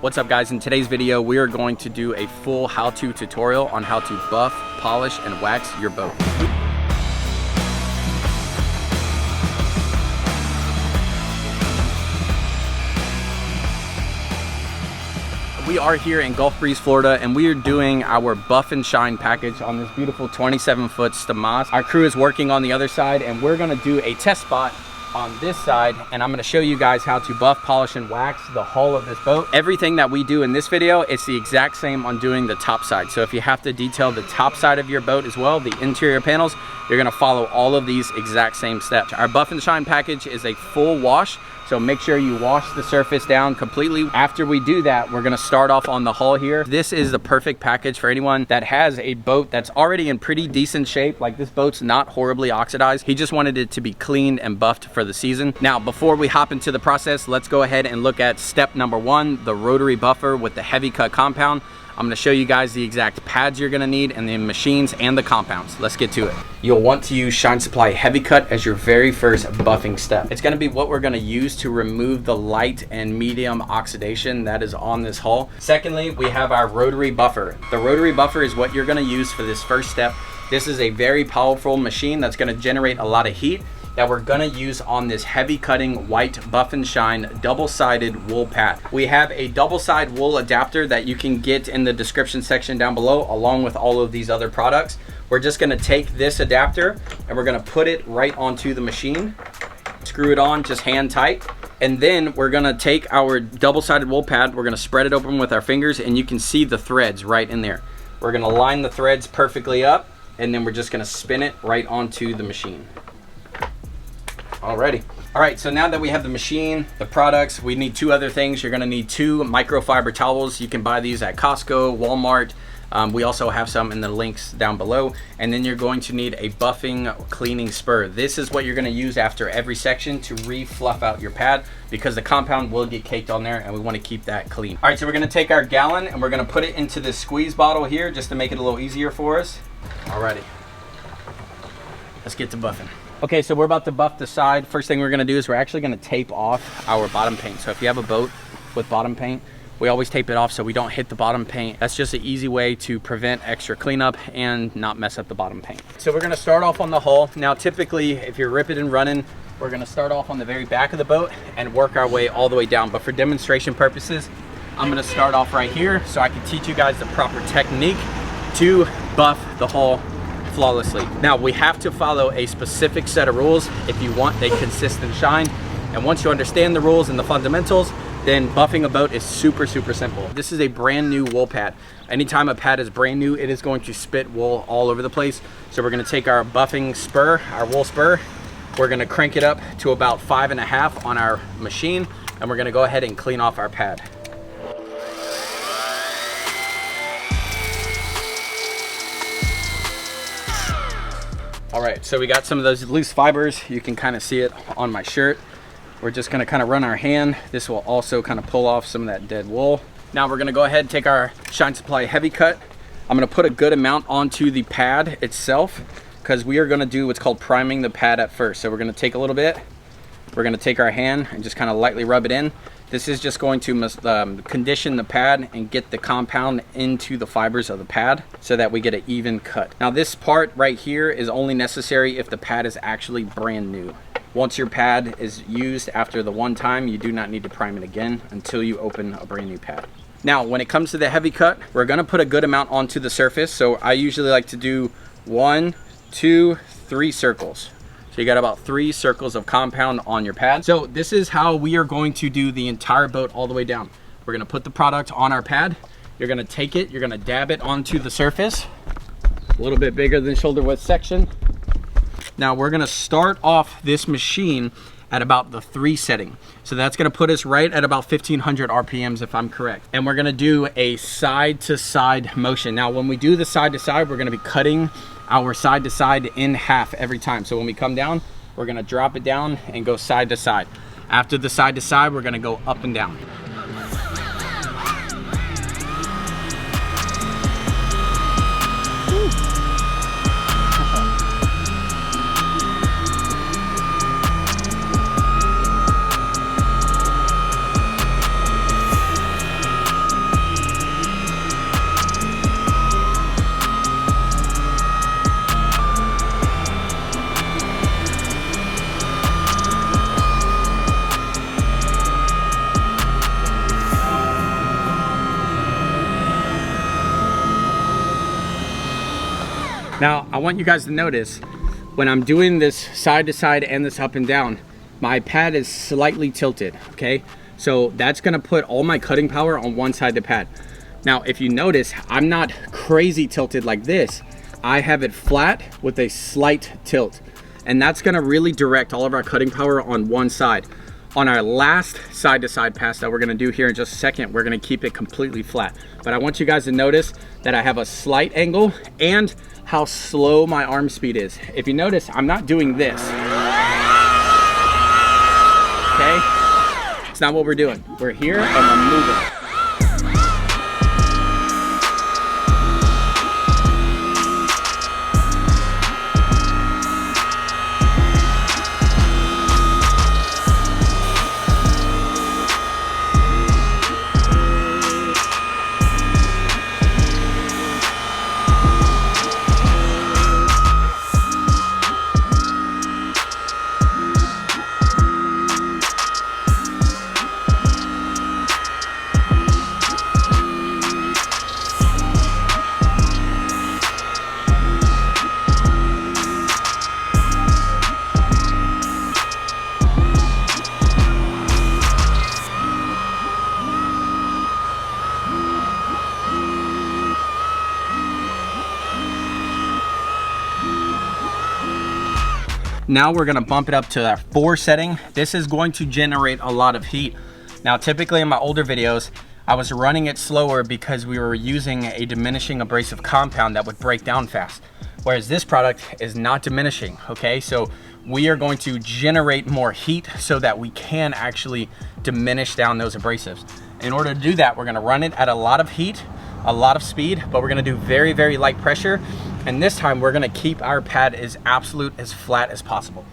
What's up guys, in today's video we are going to do a full how-to tutorial on how to buff, polish, and wax your boat. We are here in Gulf Breeze, Florida, and we are doing our buff and shine package on this beautiful 27-foot Stamas. Our crew is working on the other side, and we're gonna do a test spot on this side, and I'm going to show you guys how to buff, polish, and wax the hull of this boat. Everything that we do in this video, it's the exact same on doing the top side. So if you have to detail the top side of your boat as well, the interior panels, you're going to follow all of these exact same steps. Our buff and shine package is a full wash, so make sure you wash the surface down completely. After we do that, we're going to start off on the hull here. This is the perfect package for anyone that has a boat that's already in pretty decent shape. Like, this boat's not horribly oxidized. He just wanted it to be cleaned and buffed for the season. Now, before we hop into the process, let's go ahead and look at step number one, the rotary buffer with the heavy cut compound. I'm going to show you guys the exact pads you're going to need and the machines and the compounds. Let's get to it. You'll want to use Shine Supply Heavy Cut as your very first buffing step. It's going to be what we're going to use to remove the light and medium oxidation that is on this hull. Secondly, we have our rotary buffer. The rotary buffer is what you're going to use for this first step. This is a very powerful machine that's going to generate a lot of heat that we're gonna use on this heavy cutting white buff and shine double-sided wool pad. We have a double-side wool adapter that you can get in the description section down below, along with all of these other products. We're just gonna take this adapter and we're gonna put it right onto the machine, screw it on just hand tight, and then we're gonna take our double-sided wool pad, we're gonna spread it open with our fingers, and you can see the threads right in there. We're gonna line the threads perfectly up, and then we're just gonna spin it right onto the machine. Alrighty. All right, so now that we have the machine, the products, we need two other things. You're gonna need 2 microfiber towels. You can buy these at Costco, Walmart. We also have some in the links down below. And then you're going to need a buffing cleaning spur. This is what you're gonna use after every section to re-fluff out your pad, because the compound will get caked on there and we wanna keep that clean. All right, so we're gonna take our gallon and we're gonna put it into this squeeze bottle here just to make it a little easier for us. Alrighty, let's get to buffing. Okay, so we're about to buff the side. First thing we're gonna do is we're actually gonna tape off our bottom paint. So if you have a boat with bottom paint, we always tape it off so we don't hit the bottom paint. That's just an easy way to prevent extra cleanup and not mess up the bottom paint. So we're gonna start off on the hull. Now, typically, if you're ripping and running, we're gonna start off on the very back of the boat and work our way all the way down. But for demonstration purposes, I'm gonna start off right here so I can teach you guys the proper technique to buff the hull flawlessly. Now, we have to follow a specific set of rules if you want a consistent shine. And once you understand the rules and the fundamentals, then buffing a boat is super simple. This is a brand new wool pad. Anytime a pad is brand new, it is going to spit wool all over the place. So we're gonna take our buffing spur, our wool spur, we're gonna crank it up to about 5.5 on our machine, and we're gonna go ahead and clean off our pad. All right, so we got some of those loose fibers. You can kind of see it on my shirt. We're just gonna kind of run our hand. This will also kind of pull off some of that dead wool. Now we're gonna go ahead and take our Shine Supply Heavy Cut. I'm gonna put a good amount onto the pad itself, because we are gonna do what's called priming the pad at first. So we're gonna take a little bit, we're gonna take our hand and just kind of lightly rub it in. This is just going to condition the pad and get the compound into the fibers of the pad so that we get an even cut. Now, this part right here is only necessary if the pad is actually brand new. Once your pad is used after the one time, you do not need to prime it again until you open a brand new pad. Now, when it comes to the heavy cut, we're gonna put a good amount onto the surface. So I usually like to do 1, 2, 3 circles. So you got about 3 circles of compound on your pad. So this is how we are going to do the entire boat all the way down. We're gonna put the product on our pad. You're gonna take it, you're gonna dab it onto the surface. A little bit bigger than shoulder width section. Now we're gonna start off this machine at about the 3 setting. So that's gonna put us right at about 1500 RPMs if I'm correct. And we're gonna do a side to side motion. Now when we do the side to side, we're gonna be cutting our side to side in half every time. So when we come down, we're gonna drop it down and go side to side. After the side to side, we're gonna go up and down. Now, I want you guys to notice when I'm doing this side to side and this up and down, my pad is slightly tilted, okay? So that's gonna put all my cutting power on one side of the pad. Now, if you notice, I'm not crazy tilted like this. I have it flat with a slight tilt. And that's gonna really direct all of our cutting power on one side. On our last side to side pass that we're gonna do here in just a second, we're gonna keep it completely flat. But I want you guys to notice that I have a slight angle and how slow my arm speed is. If you notice, I'm not doing this. Okay? It's not what we're doing. We're here and we're moving. Now we're gonna bump it up to our 4 setting. This is going to generate a lot of heat. Now, typically in my older videos, I was running it slower because we were using a diminishing abrasive compound that would break down fast. Whereas this product is not diminishing, okay? So we are going to generate more heat so that we can actually diminish down those abrasives. In order to do that, we're gonna run it at a lot of heat, a lot of speed, but we're gonna do very, very light pressure. And this time we're gonna keep our pad as absolute, as flat as possible.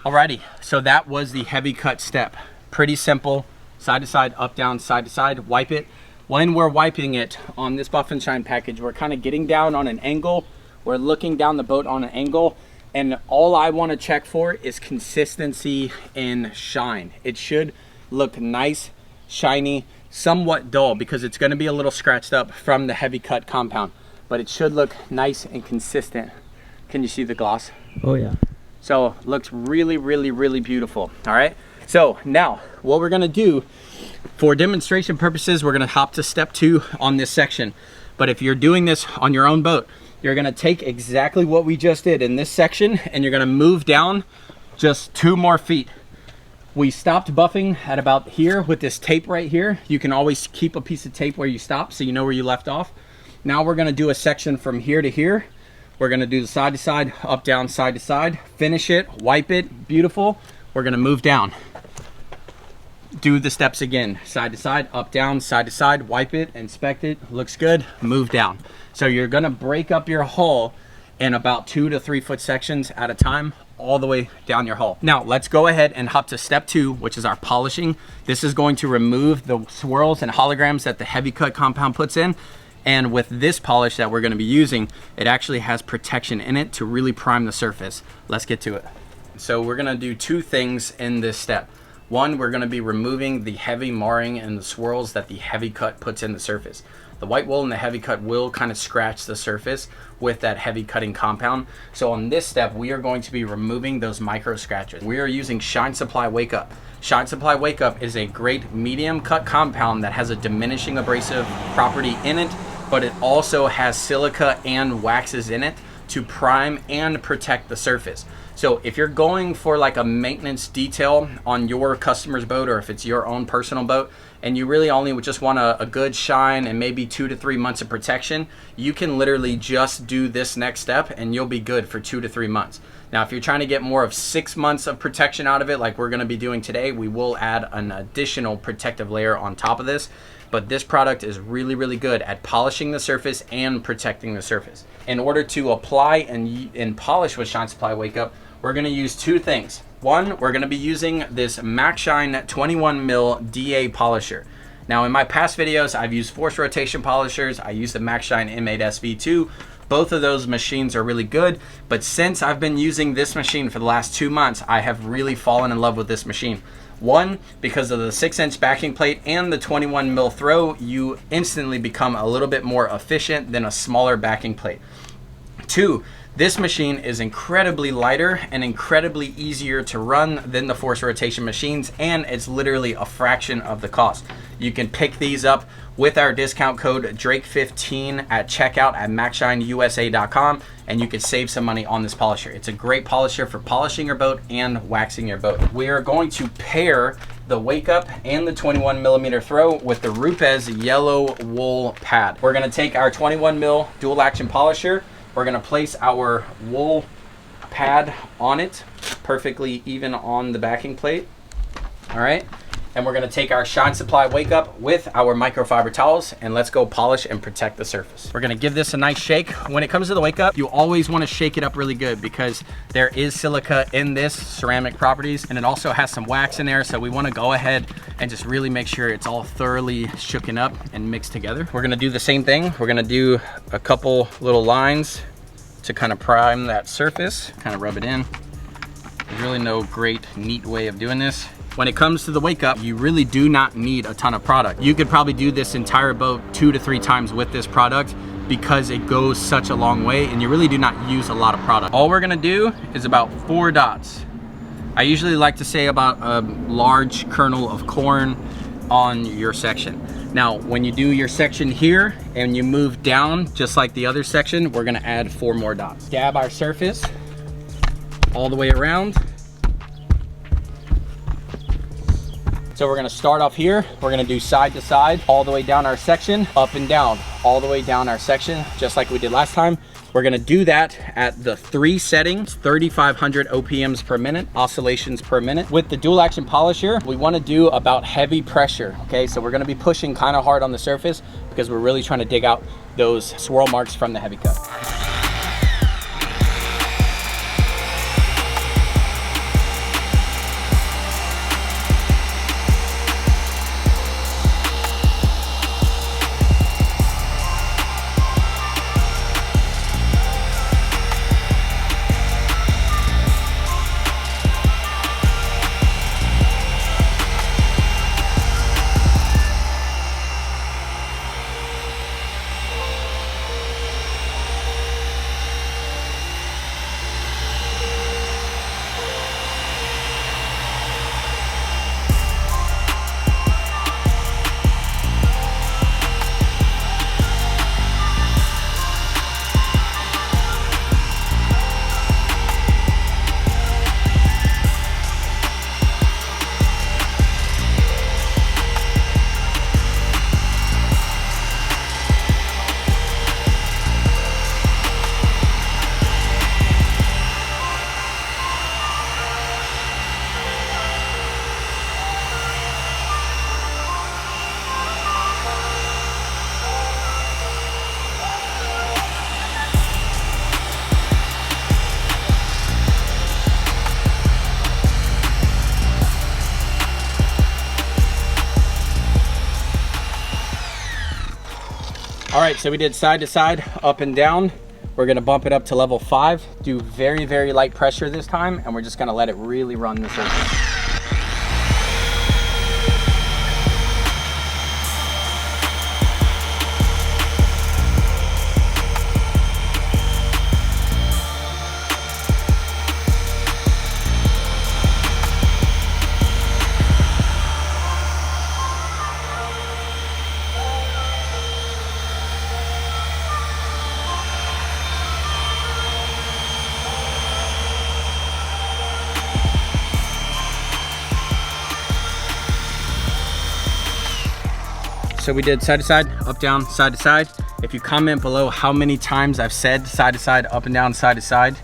Alrighty, so that was the heavy cut step. Pretty simple, side to side, up, down, side to side, wipe it. When we're wiping it on this Buff and Shine package, we're kind of getting down on an angle. We're looking down the boat on an angle, and all I want to check for is consistency in shine. It should look nice, shiny, somewhat dull because it's going to be a little scratched up from the heavy cut compound, but it should look nice and consistent. Can you see the gloss? Oh yeah. So looks really, really, really beautiful. All right. So now what we're gonna do for demonstration purposes, we're gonna hop to step 2 on this section. But if you're doing this on your own boat, you're gonna take exactly what we just did in this section and you're gonna move down just 2 more feet. We stopped buffing at about here with this tape right here. You can always keep a piece of tape where you stop so you know where you left off. Now we're gonna do a section from here to here. We're gonna do the side to side, up, down, side to side, finish it, wipe it, beautiful. We're gonna move down. Do the steps again, side to side, up, down, side to side, wipe it, inspect it, looks good, move down. So you're gonna break up your hull in about 2 to 3 foot sections at a time, all the way down your hull. Now let's go ahead and hop to step 2, which is our polishing. This is going to remove the swirls and holograms that the heavy cut compound puts in. And with this polish that we're gonna be using, it actually has protection in it to really prime the surface. Let's get to it. So we're gonna do 2 things in this step. One, we're gonna be removing the heavy marring and the swirls that the heavy cut puts in the surface. The white wool and the heavy cut will kind of scratch the surface with that heavy cutting compound. So on this step, we are going to be removing those micro scratches. We are using Shine Supply Wake Up. Shine Supply Wake Up is a great medium cut compound that has a diminishing abrasive property in it, but it also has silica and waxes in it to prime and protect the surface. So if you're going for like a maintenance detail on your customer's boat, or if it's your own personal boat, and you really only just want a good shine and maybe 2 to 3 months of protection, you can literally just do this next step and you'll be good for 2 to 3 months. Now, if you're trying to get more of 6 months of protection out of it, like we're gonna be doing today, we will add an additional protective layer on top of this. But this product is really, really good at polishing the surface and protecting the surface. In order to apply and polish with Shine Supply Wake Up, we're gonna use 2 things. One, we're gonna be using this MaxShine 21 mil DA polisher. Now, in my past videos, I've used force rotation polishers. I use the MaxShine M8 SV2. Both of those machines are really good, but since I've been using this machine for the last 2 months, I have really fallen in love with this machine. One, because of the 6-inch backing plate and the 21 mil throw, you instantly become a little bit more efficient than a smaller backing plate. 2, this machine is incredibly lighter and incredibly easier to run than the force rotation machines, and it's literally a fraction of the cost. You can pick these up with our discount code Drake15 at checkout at MaxShineUSA.com, and you can save some money on this polisher. It's a great polisher for polishing your boat and waxing your boat. We are going to pair the Wake Up and the 21 millimeter throw with the Rupes yellow wool pad. We're gonna take our 21 mil dual action polisher. We're gonna place our wool pad on it, perfectly even on the backing plate. All right. And we're gonna take our Shine Supply Wake Up with our microfiber towels, and let's go polish and protect the surface. We're gonna give this a nice shake. When it comes to the Wake Up, you always wanna shake it up really good because there is silica in this, ceramic properties, and it also has some wax in there. So we wanna go ahead and just really make sure it's all thoroughly shooken up and mixed together. We're gonna do the same thing. We're gonna do a couple little lines to kind of prime that surface, kind of rub it in. There's really no great, neat way of doing this. When it comes to the Wake Up, you really do not need a ton of product. You could probably do this entire boat 2 to 3 times with this product because it goes such a long way, and you really do not use a lot of product. All we're gonna do is about 4 dots. I usually like to say about a large kernel of corn on your section. Now, when you do your section here and you move down, just like the other section, we're gonna add 4 more dots. Dab our surface all the way around. So we're gonna start off here. We're gonna do side to side, all the way down our section, up and down, all the way down our section, just like we did last time. We're gonna do that at the 3 settings, 3,500 OPMs per minute, oscillations per minute. With the dual action polisher, we wanna do about heavy pressure, okay? So we're gonna be pushing kind of hard on the surface because we're really trying to dig out those swirl marks from the heavy cut. All right, so we did side to side, up and down. We're gonna bump it up to level 5, do very, very light pressure this time, and we're just gonna let it really run the surface. so we did side to side, up, down, side to side. If you comment below how many times I've said side to side, up and down, side to side,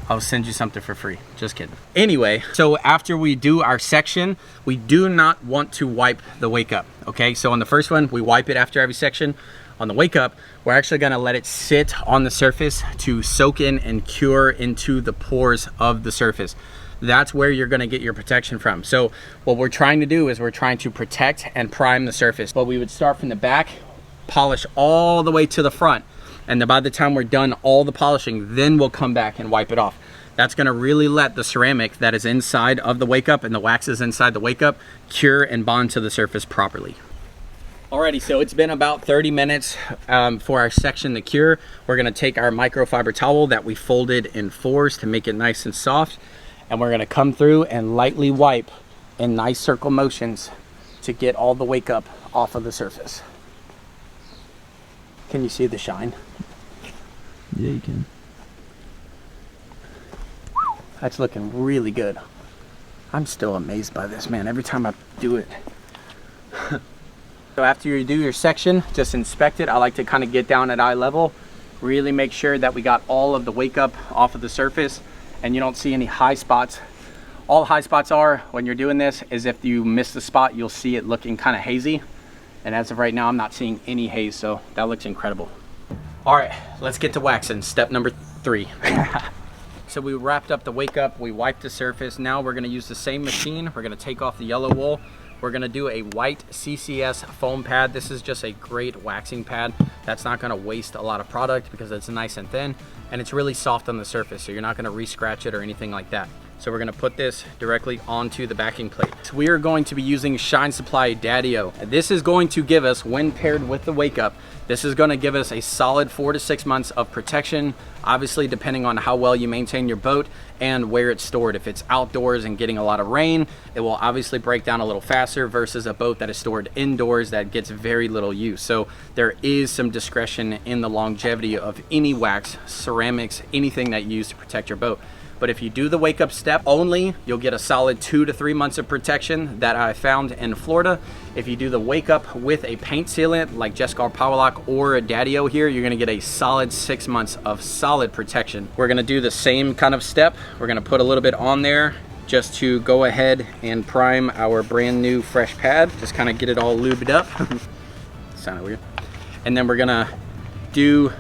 I'll send you something for free. Just kidding. Anyway, so after we do our section, we do not want to wipe the wake up, okay? So on the first one, we wipe it after every section. On the wake up, we're actually gonna let it sit on the surface to soak in and cure into the pores of the surface. That's where you're gonna get your protection from. So what we're trying to do is we're trying to protect and prime the surface. But we would start from the back, polish all the way to the front. And then by the time we're done all the polishing, then we'll come back and wipe it off. That's gonna really let the ceramic that is inside of the wake up and the waxes inside the wake up cure and bond to the surface properly. Alrighty, so it's been about 30 minutes for our section to cure. We're gonna take our microfiber towel that we folded in 4s to make it nice and soft, and we're gonna come through and lightly wipe in nice circle motions to get all the wake up off of the surface. Can you see the shine? Yeah, you can. That's looking really good. I'm still amazed by this, man, every time I do it. So after you do your section, just inspect it. I like to kind of get down at eye level, really make sure that we got all of the wake up off of the surface and you don't see any high spots. All high spots are when you're doing this is if you miss the spot, you'll see it looking kind of hazy. And as of right now, I'm not seeing any haze, so that looks incredible. All right, let's get to waxing. Step number 3. So we wrapped up the wake up, we wiped the surface. Now we're gonna use the same machine. We're gonna take off the yellow wool. We're gonna do a white CCS foam pad. This is just a great waxing pad that's not gonna waste a lot of product because it's nice and thin and it's really soft on the surface, so you're not gonna re-scratch it or anything like that. So we're gonna put this directly onto the backing plate. So we are going to be using Shine Supply Daddy-O. This is going to give us, when paired with the wake up, this is gonna give us a solid 4 to 6 months of protection, obviously depending on how well you maintain your boat and where it's stored. If it's outdoors and getting a lot of rain, it will obviously break down a little faster versus a boat that is stored indoors that gets very little use. So there is some discretion in the longevity of any wax, ceramics, anything that you use to protect your boat. But if you do the wake up step only, you'll get a solid 2 to 3 months of protection that I found in Florida. If you do the wake up with a paint sealant like Jescar Power Lock or a Daddy-O here, you're gonna get a solid 6 months of solid protection. We're gonna do the same kind of step. We're gonna put a little bit on there just to go ahead and prime our brand new fresh pad. Just kind of get it all lubed up. Sounded weird. And then we're gonna do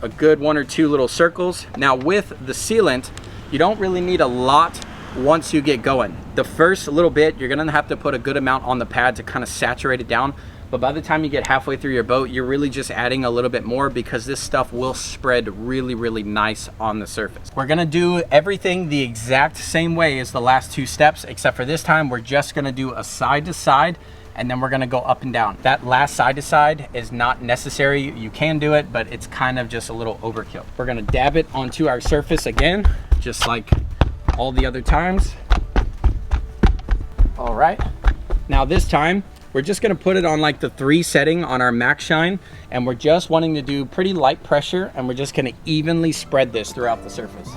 a good 1 or 2 little circles. Now with the sealant, you don't really need a lot once you get going. The first little bit, you're gonna have to put a good amount on the pad to kind of saturate it down. But by the time you get halfway through your boat, you're really just adding a little bit more because this stuff will spread really, really nice on the surface. We're gonna do everything the exact same way as the last 2 steps, except for this time, we're just gonna do a side to side and then we're gonna go up and down. That last side to side is not necessary. You can do it, but it's kind of just a little overkill. We're gonna dab it onto our surface again, just like all the other times. All right, now this time, we're just gonna put it on like the 3 setting on our MaxShine, and we're just wanting to do pretty light pressure, and we're just gonna evenly spread this throughout the surface.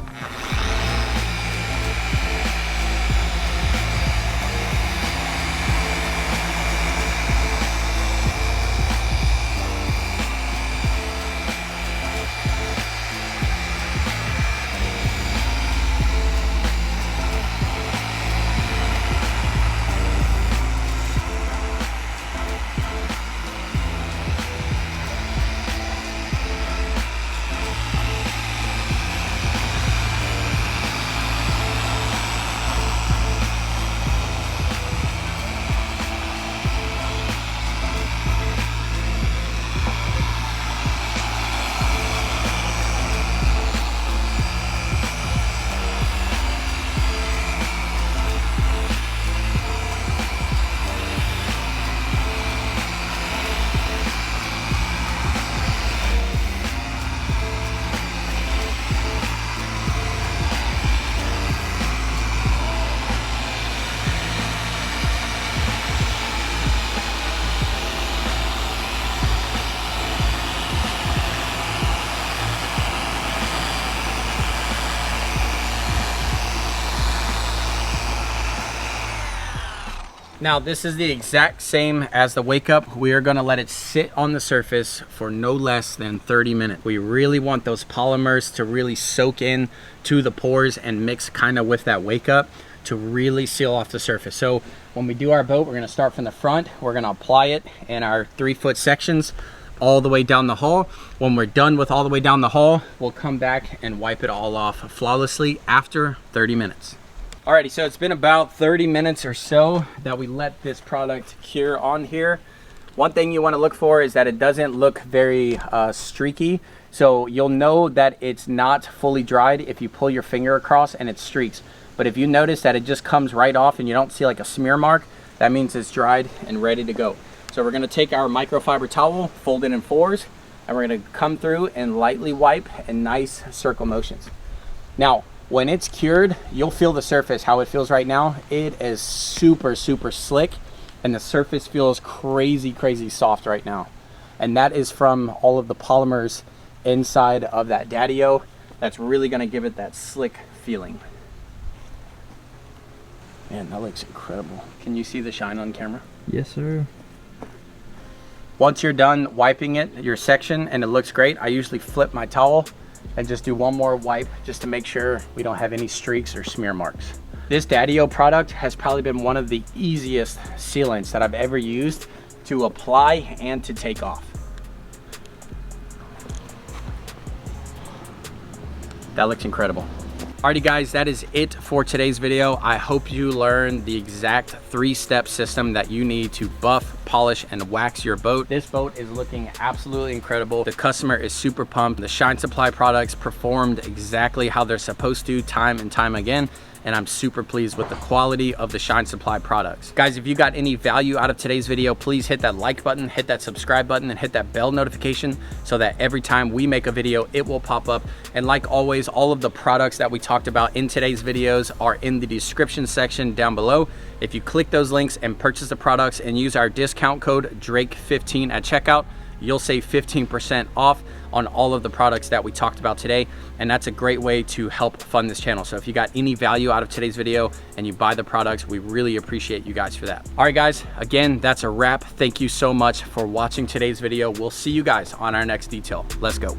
Now this is the exact same as the wake up. We are gonna let it sit on the surface for no less than 30 minutes. We really want those polymers to really soak in to the pores and mix kind of with that wake up to really seal off the surface. So when we do our boat, we're gonna start from the front. We're gonna apply it in our 3-foot sections all the way down the hull. When we're done with all the way down the hull, we'll come back and wipe it all off flawlessly after 30 minutes. Alrighty, so it's been about 30 minutes or so that we let this product cure on here. One thing you want to look for is that it doesn't look very streaky. So you'll know that it's not fully dried if you pull your finger across and it streaks. But if you notice that it just comes right off and you don't see like a smear mark, that means it's dried and ready to go. So we're gonna take our microfiber towel, fold it in 4s, and we're gonna come through and lightly wipe in nice circle motions. Now, when it's cured, you'll feel the surface, how it feels right now. It is super, super slick, and the surface feels crazy, crazy soft right now. And that is from all of the polymers inside of that Daddy-O. That's really gonna give it that slick feeling. Man, that looks incredible. Can you see the shine on camera? Yes, sir. Once you're done wiping it, your section, and it looks great, I usually flip my towel and just do one more wipe just to make sure we don't have any streaks or smear marks. This Daddy-O product has probably been one of the easiest sealants that I've ever used to apply and to take off. That looks incredible. Alrighty guys, that is it for today's video. I hope you learned the exact 3-step system that you need to buff, polish, and wax your boat. This boat is looking absolutely incredible. The customer is super pumped. The Shine Supply products performed exactly how they're supposed to time and time again. And I'm super pleased with the quality of the Shine Supply products. Guys, if you got any value out of today's video, please hit that like button, hit that subscribe button, and hit that bell notification so that every time we make a video, it will pop up. And like always, all of the products that we talked about in today's videos are in the description section down below. If you click those links and purchase the products and use our discount code Drake15 at checkout, you'll save 15% off on all of the products that we talked about today, and that's a great way to help fund this channel. So if you got any value out of today's video and you buy the products, we really appreciate you guys for that. All right guys, again, that's a wrap. Thank you so much for watching today's video. We'll see you guys on our next detail. Let's go.